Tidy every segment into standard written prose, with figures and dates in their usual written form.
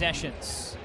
Possessions.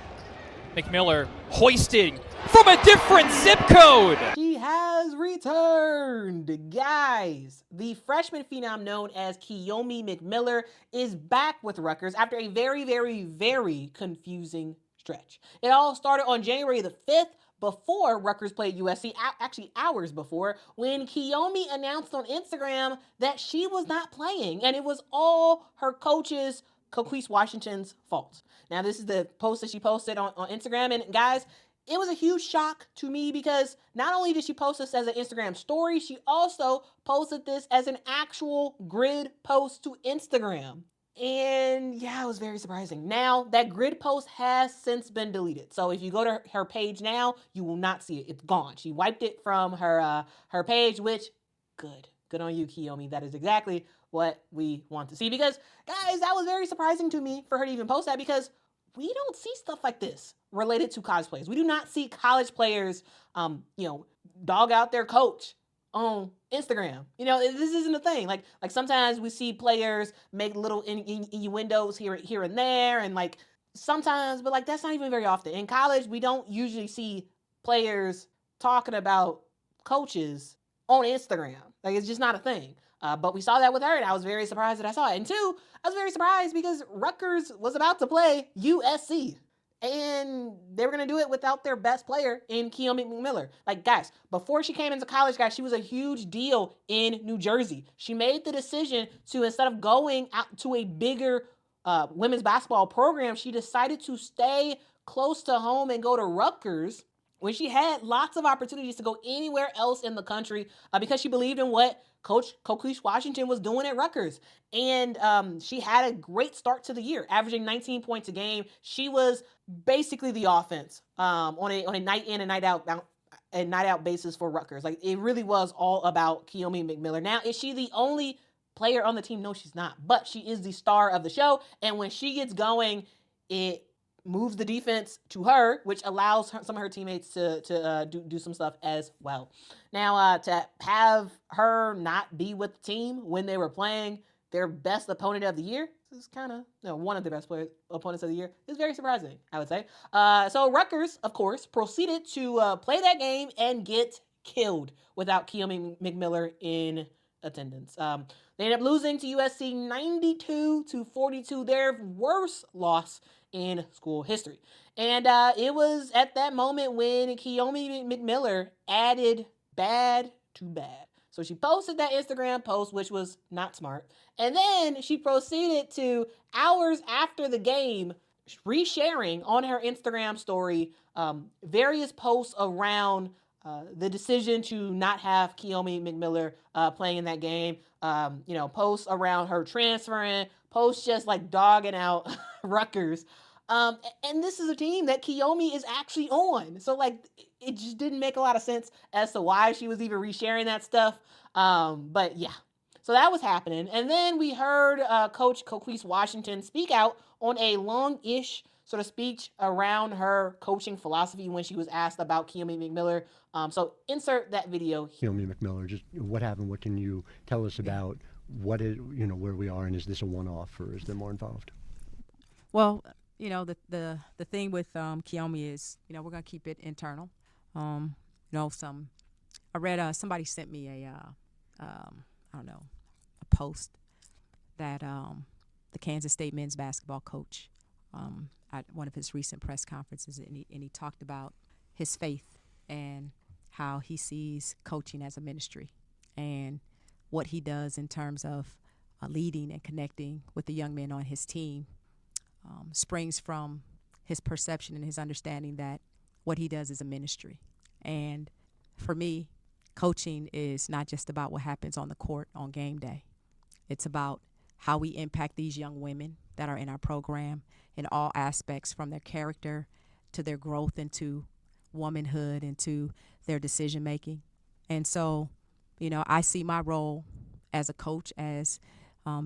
McMiller hoisting from a different zip code. She has returned, guys. The freshman phenom known as Kiyomi McMiller is back with Rutgers after a very, very, very confusing stretch. It all started on January the 5th before Rutgers played USC, actually hours before, when Kiyomi announced on Instagram that she was not playing, and it was all her coach's, Quita Washington's, fault. Now, this is the post that she posted on Instagram, and guys, it was a huge shock to me because not only did she post this as an Instagram story, she also posted this as an actual grid post to Instagram. And yeah, it was very surprising. Now, that grid post has since been deleted. So if you go to her page now, you will not see it. It's gone. She wiped it from her page, which, good on you, Kiyomi. That is exactly what we want to see. Because, guys, that was very surprising to me for her to even post that because we don't see stuff like this related to college players. We do not see college players, dog out their coach on Instagram. This isn't a thing. Like sometimes we see players make little innuendos here and there, and like sometimes, but like that's not even very often. In college, we don't usually see players talking about coaches on Instagram. Like it's just not a thing. But we saw that with her, and I was very surprised that I saw it. And two, I was very surprised because Rutgers was about to play USC. And they were going to do it without their best player in Kiyomi McMiller. Like, guys, before she came into college, guys, she was a huge deal in New Jersey. She made the decision to, instead of going out to a bigger women's basketball program, she decided to stay close to home and go to Rutgers when she had lots of opportunities to go anywhere else in the country because she believed in what Coach Washington was doing at Rutgers. And she had a great start to the year, averaging 19 points a game. She was basically the offense on a night in and night out basis for Rutgers. Like it really was all about Kiyomi McMiller. Now, is she the only player on the team? No, she's not. But she is the star of the show. And when she gets going, it moves the defense to her, which allows some of her teammates to do some stuff as well. Now, to have her not be with the team when they were playing their best opponent of the year, this is kind of one of the best opponents of the year, is very surprising, I would say. So Rutgers, of course, proceeded to play that game and get killed without Kiyomi McMiller in attendance. They ended up losing to USC 92-42, their worst loss in school history. And it was at that moment when Kiyomi McMiller added bad to bad. So she posted that Instagram post, which was not smart. And then she proceeded to, hours after the game, resharing on her Instagram story various posts around the decision to not have Kiyomi McMiller playing in that game. Posts around her transferring, posts just like dogging out Rutgers. And this is a team that Kiyomi is actually on. So like, it just didn't make a lot of sense as to why she was even resharing that stuff. But yeah, so that was happening. And then we heard Coach Quita Washington speak out on a long-ish sort of speech around her coaching philosophy when she was asked about Kiyomi McMiller. So insert that video. Kiyomi McMiller, just what happened? What can you tell us about what is, where we are, and is this a one-off or is there more involved? Well, the thing with Kiyomi is, we're going to keep it internal. I read somebody sent me a post that the Kansas State men's basketball coach at one of his recent press conferences, and he talked about his faith and how he sees coaching as a ministry and what he does in terms of leading and connecting with the young men on his team. Springs from his perception and his understanding that what he does is a ministry. And for me, coaching is not just about what happens on the court on game day. It's about how we impact these young women that are in our program in all aspects, from their character to their growth into womanhood, into their decision making. And so, I see my role as a coach as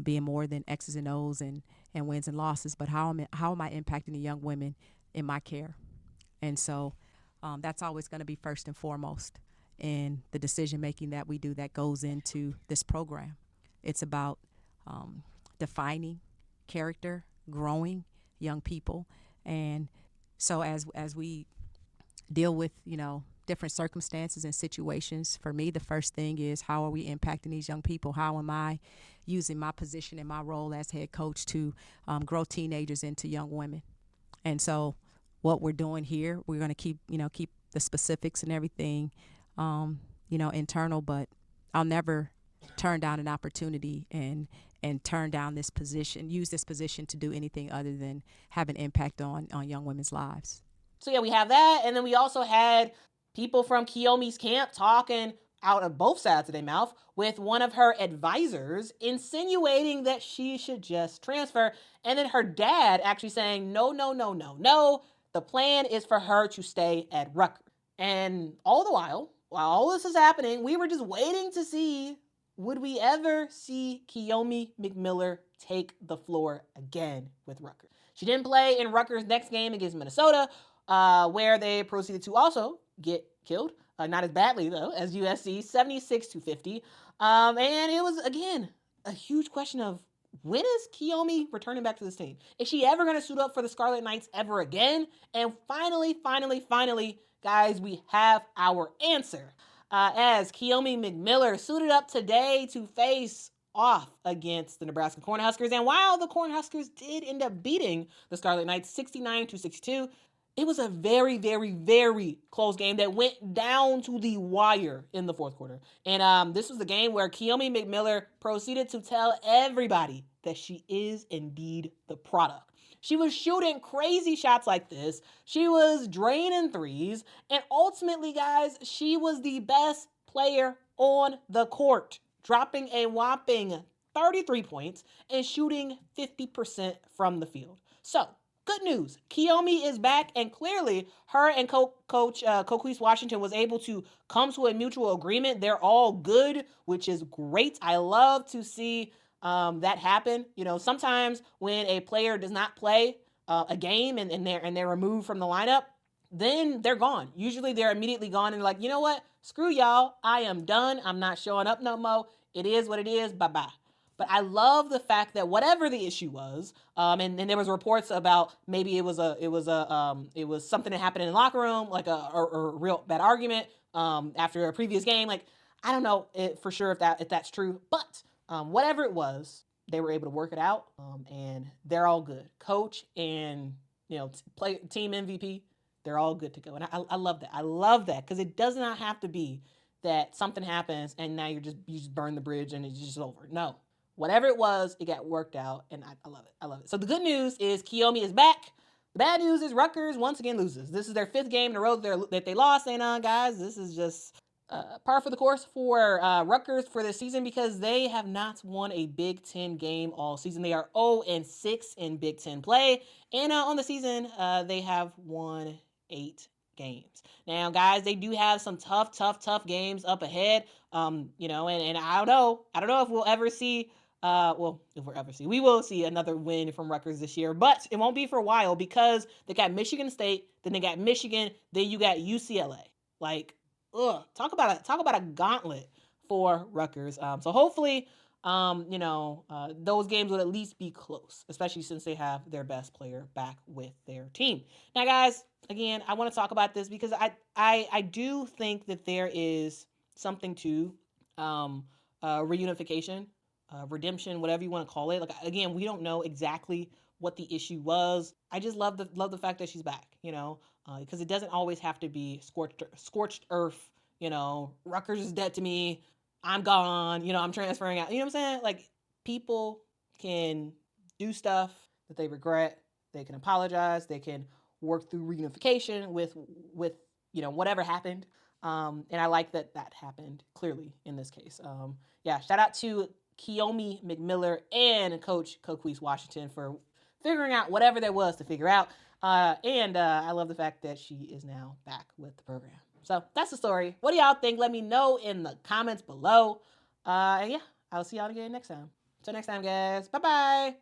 being more than X's and O's and wins and losses, but how am I impacting the young women in my care? And so that's always going to be first and foremost in the decision making that we do that goes into this program. It's about defining character, growing young people, And so as we deal with, different circumstances and situations, for me, the first thing is, how are we impacting these young people? How am I using my position and my role as head coach to grow teenagers into young women? And so what we're doing here, we're going to keep the specifics and everything, internal, but I'll never turn down an opportunity and turn down this position, use this position to do anything other than have an impact on young women's lives. So yeah, we have that. And then we also had people from Kiyomi's camp talking out of both sides of their mouth with one of her advisors insinuating that she should just transfer. And then her dad actually saying, no. The plan is for her to stay at Rutgers. And all the while all this is happening, we were just waiting to see, would we ever see Kiyomi McMiller take the floor again with Rutgers? She didn't play in Rutgers' next game against Minnesota, where they proceeded to also get killed. Not as badly, though, as USC, 76-50. And it was, again, a huge question of, when is Kiyomi returning back to this team? Is she ever going to suit up for the Scarlet Knights ever again? And finally, guys, we have our answer. As Kiyomi McMiller suited up today to face off against the Nebraska Cornhuskers. And while the Cornhuskers did end up beating the Scarlet Knights 69-62, it was a very, very, very close game that went down to the wire in the fourth quarter. And this was the game where Kiyomi McMiller proceeded to tell everybody that she is indeed the product. She was shooting crazy shots like this. She was draining threes. And ultimately, guys, she was the best player on the court, dropping a whopping 33 points and shooting 50% from the field. So, good news. Kiyomi is back, and clearly her and Coach Quita Washington was able to come to a mutual agreement. They're all good, which is great. I love to see that happen. Sometimes when a player does not play a game and they're removed from the lineup, then they're gone. Usually they're immediately gone and like, you know what? Screw y'all. I am done. I'm not showing up no more. It is what it is. Bye-bye. But I love the fact that whatever the issue was, and there was reports about maybe it was something that happened in the locker room, like a real bad argument after a previous game. Like, I don't know for sure if that's true, but whatever it was, they were able to work it out, and they're all good. Coach and team MVP, they're all good to go, and I love that. I love that because it does not have to be that something happens and now you just burn the bridge and it's just over. No. Whatever it was, it got worked out, and I love it. I love it. So the good news is Kiyomi is back. The bad news is Rutgers once again loses. This is their 5th game in a row that they lost, and guys, this is just par for the course for Rutgers for this season because they have not won a Big Ten game all season. They are 0-6 in Big Ten play, and on the season, they have won 8 games. Now, guys, they do have some tough games up ahead. And I don't know if we'll ever see. We will see another win from Rutgers this year, but it won't be for a while because they got Michigan State, then they got Michigan, then you got UCLA. Like, talk about a gauntlet for Rutgers. So hopefully, those games will at least be close, especially since they have their best player back with their team. Now, guys, again, I want to talk about this because I do think that there is something to reunification. Redemption, whatever you want to call it. Like, again, we don't know exactly what the issue was. I just love the fact that she's back, because it doesn't always have to be scorched earth. Rutgers is dead to me. I'm gone. I'm transferring out. You know what I'm saying? Like, people can do stuff that they regret. They can apologize. They can work through reunification with whatever happened. And I like that happened clearly in this case. Shout out to Kiyomi McMiller and Coach Quita Washington for figuring out whatever there was to figure out. And I love the fact that she is now back with the program. So that's the story. What do y'all think? Let me know in the comments below. And I'll see y'all again next time. Until next time, guys. Bye-bye.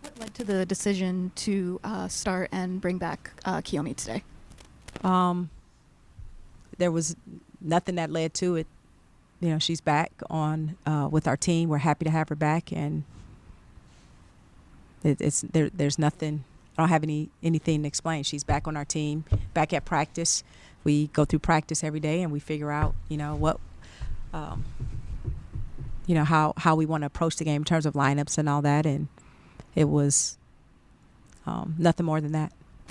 What led to the decision to start and bring back Kiyomi today? There was nothing that led to it. She's back on with our team. We're happy to have her back, and there's nothing I don't have anything to explain. She's back on our team, back at practice. We go through practice every day, and we figure out, what, how we want to approach the game in terms of lineups and all that. And it was nothing more than that.